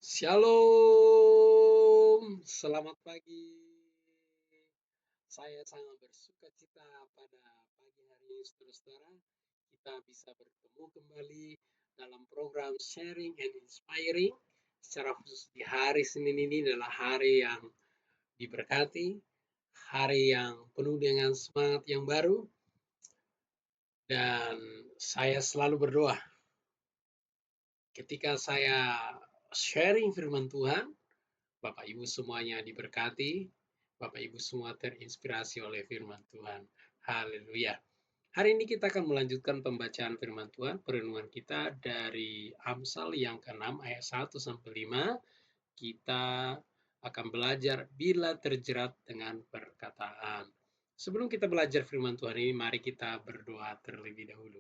Shalom, selamat pagi. Saya sangat bersuka cita pada pagi hari ini, saudara-saudara. Kita bisa bertemu kembali dalam program Sharing and Inspiring. Secara khusus di hari Senin ini adalah hari yang diberkati, hari yang penuh dengan semangat yang baru, dan saya selalu berdoa ketika saya sharing firman Tuhan. Bapak Ibu semuanya diberkati, Bapak Ibu semua terinspirasi oleh firman Tuhan. Haleluya. Hari ini kita akan melanjutkan pembacaan firman Tuhan, perenungan kita dari Amsal yang ke-6 ayat 1 sampai 5. Kita akan belajar bila terjerat dengan perkataan. Sebelum kita belajar firman Tuhan ini, mari kita berdoa terlebih dahulu.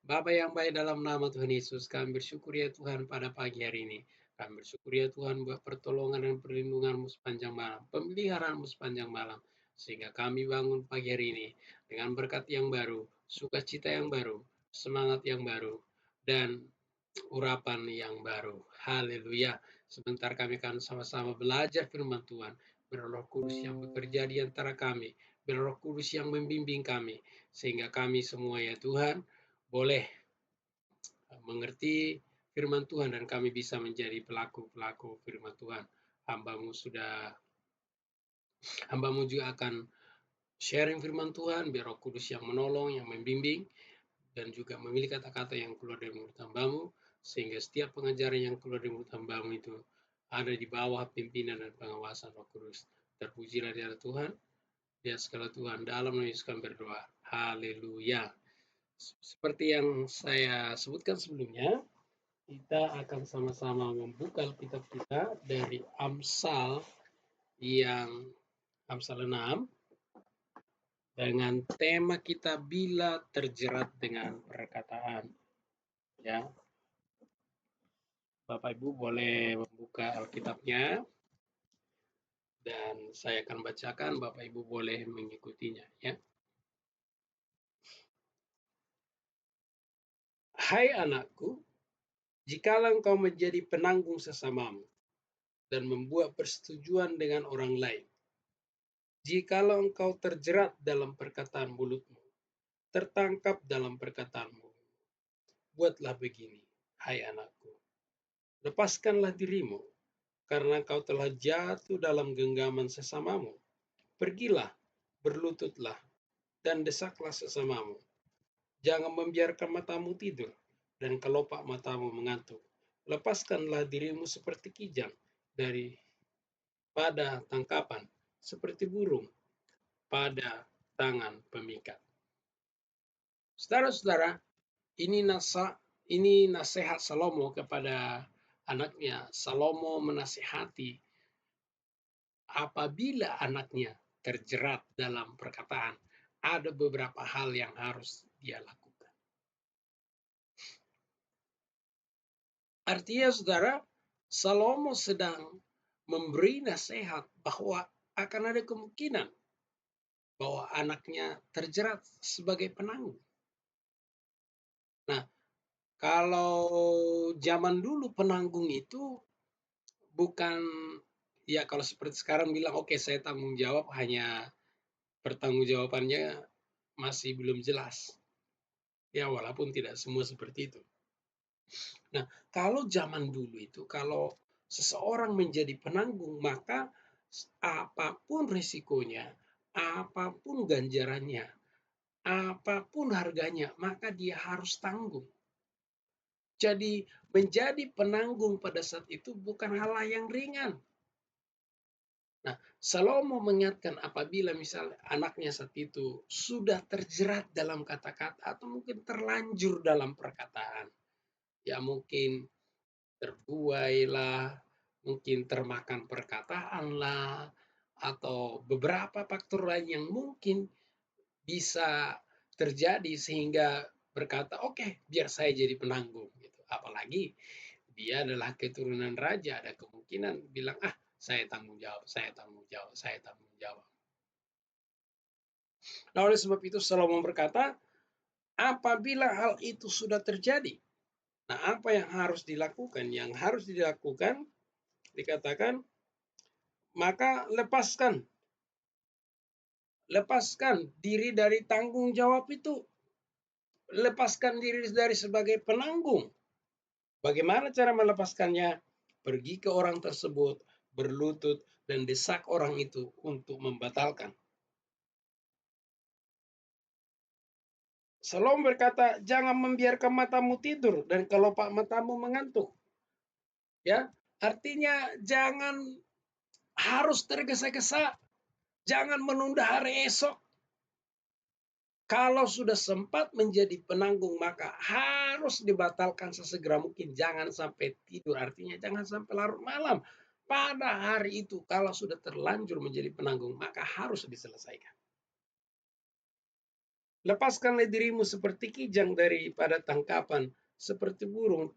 Bapa yang baik, dalam nama Tuhan Yesus, kami bersyukur ya Tuhan pada pagi hari ini. Kami bersyukur ya Tuhan buat pertolongan dan perlindungan-Mu sepanjang malam, pemeliharaan-Mu sepanjang malam, sehingga kami bangun pagi hari ini dengan berkat yang baru, sukacita yang baru, semangat yang baru, dan urapan yang baru. Haleluya. Sebentar kami akan sama-sama belajar firman Tuhan. Biar Roh Kudus yang bekerja di antara kami, biar Roh Kudus yang membimbing kami, sehingga kami semua ya Tuhan boleh mengerti firman Tuhan dan kami bisa menjadi pelaku-pelaku firman Tuhan. Hambamu juga akan sharing firman Tuhan, biar Roh Kudus yang menolong, yang membimbing, dan juga memilih kata-kata yang keluar dari mulut hambamu, sehingga setiap pengajaran yang keluar dari mulut hambamu itu ada di bawah pimpinan dan pengawasan Roh Kudus. Terpujilah dia Tuhan, dia segala Tuhan, dalam nama Yesus kami berdoa. Haleluya. Seperti yang saya sebutkan sebelumnya, kita akan sama-sama membuka Alkitab kita dari Amsal 6 dengan tema kita bila terjerat dengan perkataan. Ya, Bapak Ibu boleh membuka Alkitabnya dan saya akan bacakan, Bapak Ibu boleh mengikutinya ya. Hai anakku, jikalau engkau menjadi penanggung sesamamu dan membuat persetujuan dengan orang lain, jikalau engkau terjerat dalam perkataan mulutmu, tertangkap dalam perkataanmu, buatlah begini, hai anakku, lepaskanlah dirimu, karena kau telah jatuh dalam genggaman sesamamu. Pergilah, berlututlah, dan desaklah sesamamu. Jangan membiarkan matamu tidur, dan kelopak matamu mengantuk. Lepaskanlah dirimu seperti kijang pada tangkapan, seperti burung pada tangan pemikat. Saudara-saudara, ini nasihat Salomo kepada anaknya. Salomo menasihati apabila anaknya terjerat dalam perkataan, ada beberapa hal yang harus dia lakukan. Artinya saudara, Salomo sedang memberi nasihat bahwa akan ada kemungkinan bahwa anaknya terjerat sebagai penanggung. Nah, kalau zaman dulu penanggung itu bukan, ya kalau seperti sekarang bilang oke, saya tanggung jawab, hanya pertanggungjawabannya masih belum jelas. Ya walaupun tidak semua seperti itu. Nah, kalau zaman dulu itu, kalau seseorang menjadi penanggung, maka apapun risikonya, apapun ganjarannya, apapun harganya, maka dia harus tanggung. Jadi menjadi penanggung pada saat itu bukan hal yang ringan. Nah, Salomo mengingatkan apabila misalnya anaknya saat itu sudah terjerat dalam kata-kata atau mungkin terlanjur dalam perkataan, ya mungkin terbuai lah, mungkin termakan perkataan lah, atau beberapa faktor lain yang mungkin bisa terjadi sehingga berkata, oke, biar saya jadi penanggung. Gitu. Apalagi dia adalah keturunan raja, ada kemungkinan bilang, saya tanggung jawab, saya tanggung jawab, saya tanggung jawab. Nah, oleh sebab itu Salomo berkata, apabila hal itu sudah terjadi, nah apa yang harus dilakukan? Yang harus dilakukan dikatakan, maka lepaskan diri dari tanggung jawab itu. Lepaskan diri dari sebagai penanggung. Bagaimana cara melepaskannya? Pergi ke orang tersebut, berlutut, dan desak orang itu untuk membatalkan. Salom berkata, jangan membiarkan matamu tidur dan kelopak matamu mengantuk. Ya, artinya jangan harus tergesa-gesa, jangan menunda hari esok. Kalau sudah sempat menjadi penanggung, maka harus dibatalkan sesegera mungkin. Jangan sampai tidur, artinya jangan sampai larut malam. Pada hari itu, kalau sudah terlanjur menjadi penanggung, maka harus diselesaikan. Lepaskanlah dirimu seperti kijang daripada tangkapan, seperti burung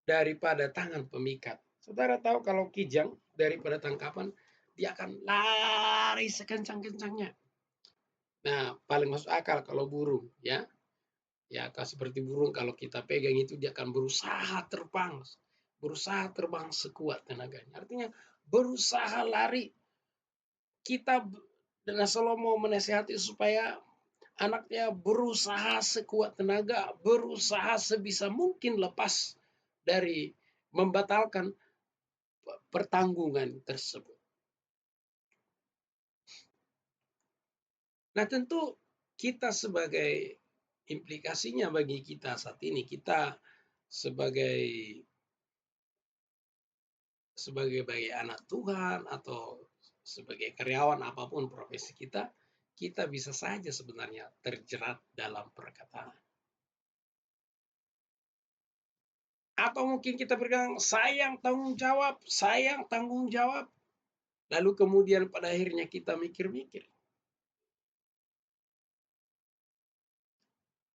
daripada tangan pemikat. Saudara tahu kalau kijang daripada tangkapan, dia akan lari sekencang-kencangnya. Nah, paling masuk akal kalau burung, ya. Ya, seperti burung kalau kita pegang itu dia akan berusaha terbang sekuat tenaganya. Artinya berusaha lari. Kita dengan Salomo menasihati supaya anaknya berusaha sekuat tenaga, berusaha sebisa mungkin lepas dari membatalkan pertanggungan tersebut. Nah, tentu kita sebagai implikasinya bagi kita saat ini, kita sebagai anak Tuhan atau sebagai karyawan apapun profesi kita, kita bisa saja sebenarnya terjerat dalam perkataan. Atau mungkin kita berkata, sayang tanggung jawab. Lalu kemudian pada akhirnya kita mikir-mikir.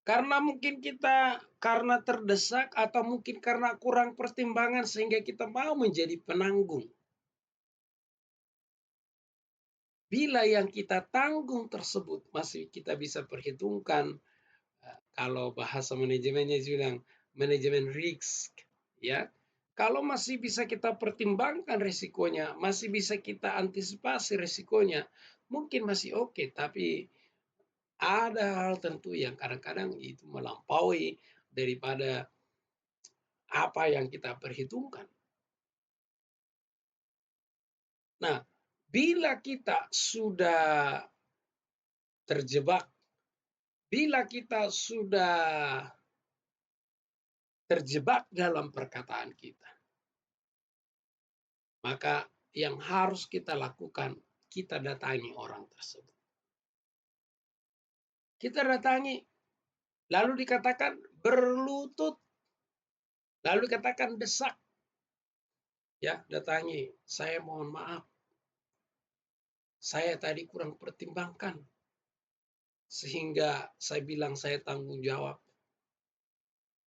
Karena mungkin kita karena terdesak atau mungkin karena kurang pertimbangan sehingga kita mau menjadi penanggung. Bila yang kita tanggung tersebut masih kita bisa perhitungkan, kalau bahasa manajemennya bilang manajemen risk, ya. Kalau masih bisa kita pertimbangkan risikonya, masih bisa kita antisipasi risikonya, mungkin masih oke, tapi ada hal tentu yang kadang-kadang itu melampaui daripada apa yang kita perhitungkan. Nah, bila kita sudah terjebak, bila kita sudah terjebak dalam perkataan kita, maka yang harus kita lakukan, kita datangi orang tersebut. Kita datangi, lalu dikatakan berlutut, lalu dikatakan desak. Ya, datangi, saya mohon maaf. Saya tadi kurang pertimbangkan. Sehingga saya bilang saya tanggung jawab.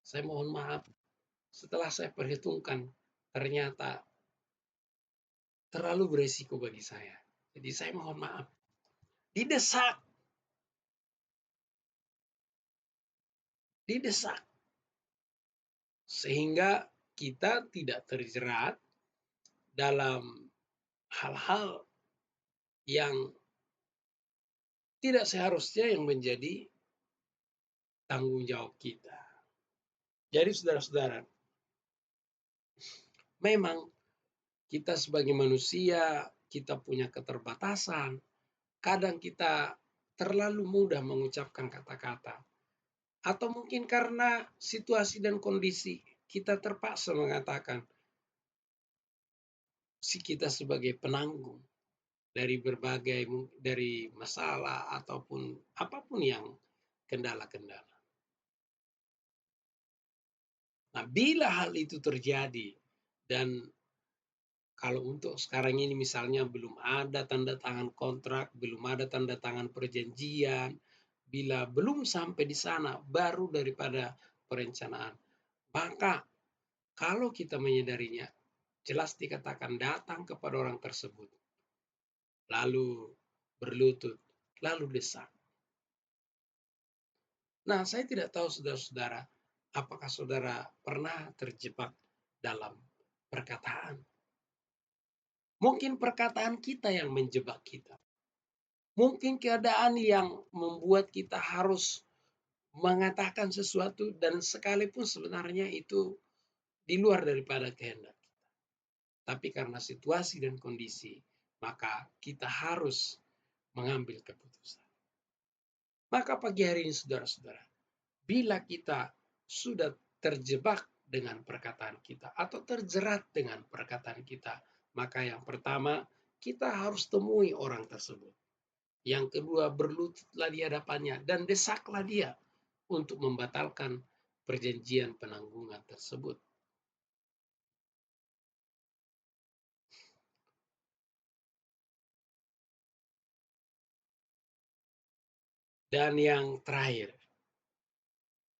Saya mohon maaf. Setelah saya perhitungkan, ternyata terlalu beresiko bagi saya. Jadi saya mohon maaf. Didesak. Sehingga kita tidak terjerat dalam hal-hal yang tidak seharusnya yang menjadi tanggung jawab kita. Jadi saudara-saudara, memang kita sebagai manusia, kita punya keterbatasan. Kadang kita terlalu mudah mengucapkan kata-kata. Atau mungkin karena situasi dan kondisi, kita terpaksa mengatakan si kita sebagai penanggung dari masalah ataupun apapun yang kendala-kendala. Nah, bila hal itu terjadi dan kalau untuk sekarang ini misalnya belum ada tanda tangan kontrak, belum ada tanda tangan perjanjian, bila belum sampai di sana baru daripada perencanaan. Maka kalau kita menyadarinya, jelas dikatakan datang kepada orang tersebut. Lalu berlutut, lalu desak. Nah, saya tidak tahu saudara-saudara, apakah saudara pernah terjebak dalam perkataan? Mungkin perkataan kita yang menjebak kita. Mungkin keadaan yang membuat kita harus mengatakan sesuatu dan sekalipun sebenarnya itu di luar daripada kehendak. Tapi karena situasi dan kondisi, maka kita harus mengambil keputusan. Maka pagi hari ini saudara-saudara, bila kita sudah terjebak dengan perkataan kita atau terjerat dengan perkataan kita, maka yang pertama kita harus temui orang tersebut. Yang kedua, berlututlah di hadapannya dan desaklah dia untuk membatalkan perjanjian penanggungan tersebut. Dan yang terakhir,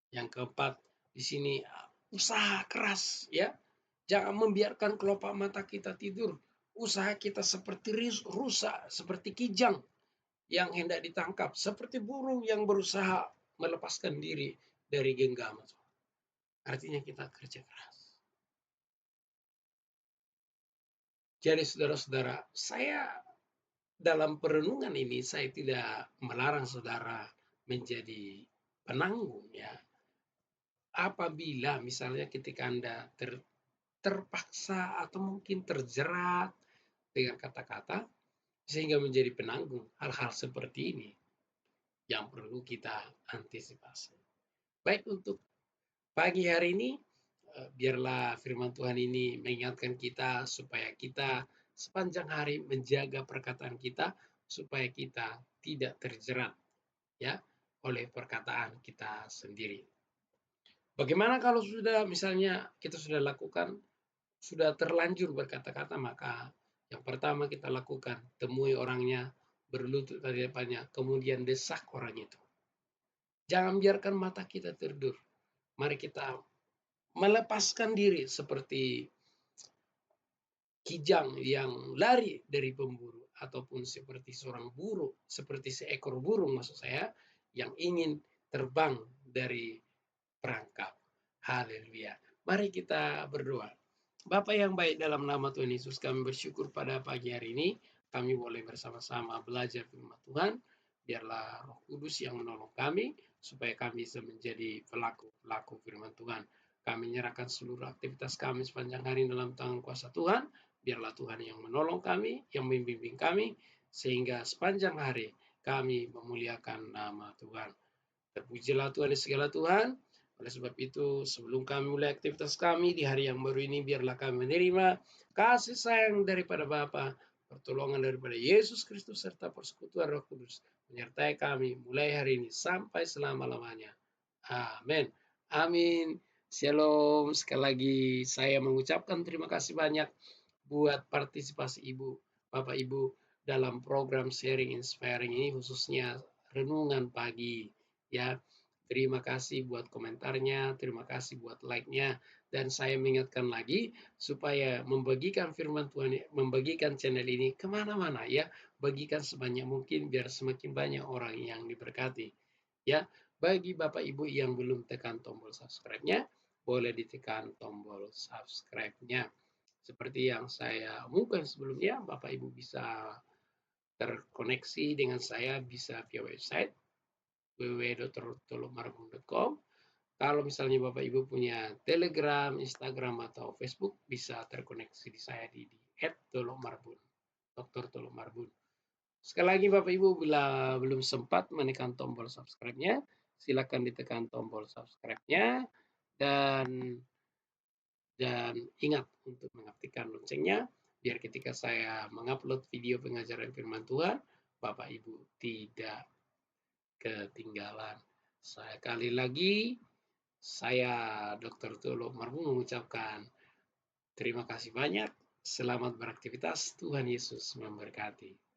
yang keempat, di sini usaha keras ya. Jangan membiarkan kelopak mata kita tidur. Usaha kita seperti rusa, seperti kijang yang hendak ditangkap, seperti burung yang berusaha melepaskan diri dari genggaman. Artinya kita kerja keras. Jadi saudara-saudara, saya dalam perenungan ini saya tidak melarang saudara menjadi penanggung ya. Apabila misalnya ketika Anda terpaksa atau mungkin terjerat dengan kata-kata sehingga menjadi penanggung, hal-hal seperti ini yang perlu kita antisipasi. Baik, untuk pagi hari ini biarlah firman Tuhan ini mengingatkan kita supaya kita sepanjang hari menjaga perkataan kita supaya kita tidak terjerat ya oleh perkataan kita sendiri. Bagaimana kalau sudah misalnya kita sudah lakukan, sudah terlanjur berkata-kata, maka yang pertama kita lakukan, temui orangnya, berlutut di hadapannya, kemudian desak orang itu. Jangan biarkan mata kita terdur. Mari kita melepaskan diri seperti kijang yang lari dari pemburu, ataupun seperti seorang burung, seperti seekor burung maksud saya, yang ingin terbang dari perangkap. Haleluya. Mari kita berdoa. Bapa yang baik, dalam nama Tuhan Yesus kami bersyukur pada pagi hari ini kami boleh bersama-sama belajar firman Tuhan. Biarlah Roh Kudus yang menolong kami supaya kami bisa menjadi pelaku-pelaku firman Tuhan. Kami menyerahkan seluruh aktivitas kami sepanjang hari dalam tangan kuasa Tuhan. Biarlah Tuhan yang menolong kami, yang membimbing kami, sehingga sepanjang hari kami memuliakan nama Tuhan. Terpujilah Tuhan di segala Tuhan. Oleh sebab itu, sebelum kami mulai aktivitas kami di hari yang baru ini, biarlah kami menerima kasih sayang daripada Bapa, pertolongan daripada Yesus Kristus, serta persekutuan Roh Kudus menyertai kami mulai hari ini sampai selama-lamanya. Amin. Amin. Shalom. Sekali lagi saya mengucapkan terima kasih banyak buat partisipasi Ibu, Bapak Ibu dalam program Sharing Inspiring ini, khususnya renungan pagi ya. Terima kasih buat komentarnya, terima kasih buat like-nya, dan saya mengingatkan lagi supaya membagikan firman Tuhan, membagikan channel ini kemana-mana ya, bagikan sebanyak mungkin biar semakin banyak orang yang diberkati ya. Bagi Bapak Ibu yang belum tekan tombol subscribe-nya, boleh ditekan tombol subscribe-nya. Seperti yang saya umumkan sebelumnya, Bapak Ibu bisa terkoneksi dengan saya bisa via website www.tolokmarbun.com. Kalau misalnya Bapak Ibu punya Telegram, Instagram, atau Facebook, bisa terkoneksi di saya di @tolokmarbun, Dr. Tolok Marbun. Sekali lagi Bapak Ibu, bila belum sempat menekan tombol subscribe-nya, silakan ditekan tombol subscribe-nya, dan ingat untuk mengaktifkan loncengnya, biar ketika saya mengupload video pengajaran firman Tuhan, Bapak Ibu tidak ketinggalan. Sekali lagi, saya Dr. Tolok Marbun mengucapkan terima kasih banyak. Selamat beraktivitas. Tuhan Yesus memberkati.